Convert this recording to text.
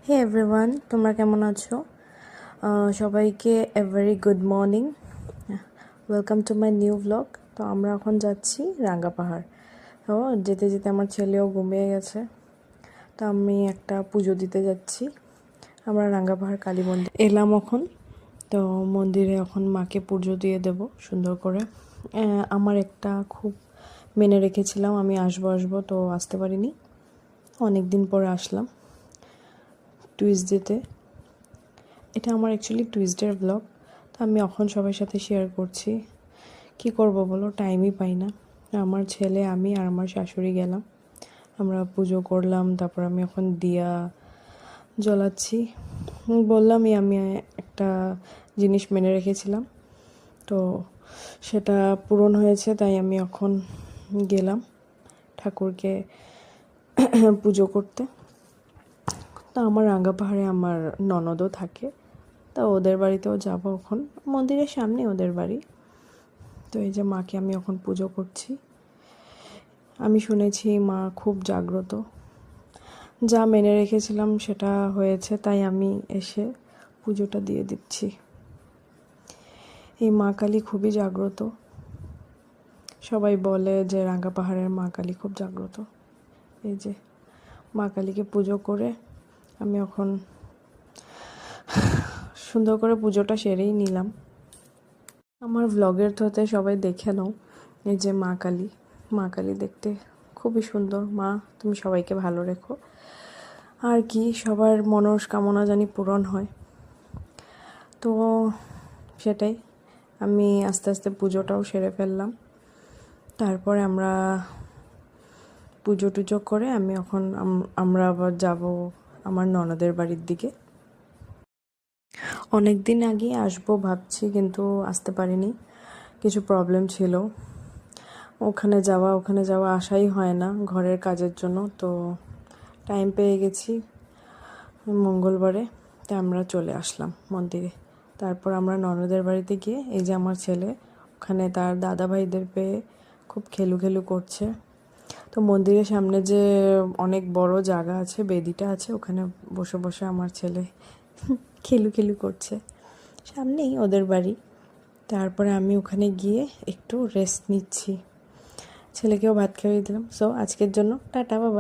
হে everyone, তোমরা কেমন আছো? সবাইকে a very good morning. Welcome to my new blog. তো আমরা এখন যাচ্ছি রাঙ্গা পাহাড়। তো যেতে যেতে আমার ছেলেও ঘুমিয়ে গেছে, তো আমি একটা পুজো দিতে যাচ্ছি। আমরা রাঙ্গা পাহাড় কালী মন্দির এলাম এখন। তো মন্দিরে এখন মাকে পুজো দিয়ে দেব সুন্দর করে। আমার একটা খুব মেনে রেখেছিলাম, আমি আসবো তো আসতে পারিনি, অনেক দিন পরে আসলাম টুইসডেতে। এটা আমার অ্যাকচুয়ালি টুইসডের ব্লগ। তো আমি এখন সবার সাথে শেয়ার করছি। কি করব বলো, টাইমই পাই না। আমার ছেলে, আমি আর আমার শাশুড়ি গেলাম, আমরা পুজো করলাম। তারপর আমি এখন দিয়া জ্বলাচ্ছি। বললামই আমি একটা জিনিস মেনে রেখেছিলাম, তো সেটা পূরণ হয়েছে, তাই আমি এখন গেলাম ঠাকুরকে পুজো করতে। তো আমার রাঙ্গা পাহাড়ে আমার ননদও থাকে, তা ওদের বাড়িতেও যাবো এখন। মন্দিরের সামনে ওদের বাড়ি। তো এই যে মাকে আমি এখন পুজো করছি। আমি শুনেছি মা খুব জাগ্রত, যা মেনে রেখেছিলাম সেটা হয়েছে, তাই আমি এসে পুজোটা দিয়ে দিচ্ছি। এই মা কালী খুবই জাগ্রত। সবাই বলে যে রাঙ্গা পাহাড়ের মা কালী খুব জাগ্রত। এই যে মা কালীকে পুজো করে আমি এখন সুন্দর করে পুজোটা সেরেই নিলাম। আমার ভ্লগের থ্রুতে সবাই দেখে নাও। এই যে মা কালী, মা কালী দেখতে খুবই সুন্দর। মা, তুমি সবাইকে ভালো রেখো, আর কি সবার মনস্কামনা জানি পূরণ হয়। তো সেটাই, আমি আস্তে আস্তে পুজোটাও সেরে ফেললাম। তারপরে আমরা পুজো টুজো করে আমি এখন আমরা আবার যাব আমার ননদের বাড়ির দিকে। অনেক দিন আগে আসবো ভাবছি, কিন্তু আসতে পারিনি, কিছু প্রবলেম ছিল। ওখানে যাওয়া আসাই হয় না ঘরের কাজের জন্য। তো টাইম পেয়ে গেছি মঙ্গলবারে, তাই আমরা চলে আসলাম মন্দিরে। তারপর আমরা ননদের বাড়িতে গিয়ে এই যে আমার ছেলে ওখানে তার দাদা ভাইদের পেয়ে খুব খেলু করছে। তো মন্দিরের সামনে যে অনেক বড় জায়গা আছে, বেদিটা আছে, ওখানে বসে বসে আমার ছেলে খেলু করছে। সামনেই ওদের বাড়ি। তারপরে আমি ওখানে গিয়ে একটু রেস্ট নিচ্ছি, ছেলেকেও ভাত খাইয়ে দিলাম। সো আজকের জন্য টাটা, বাবা।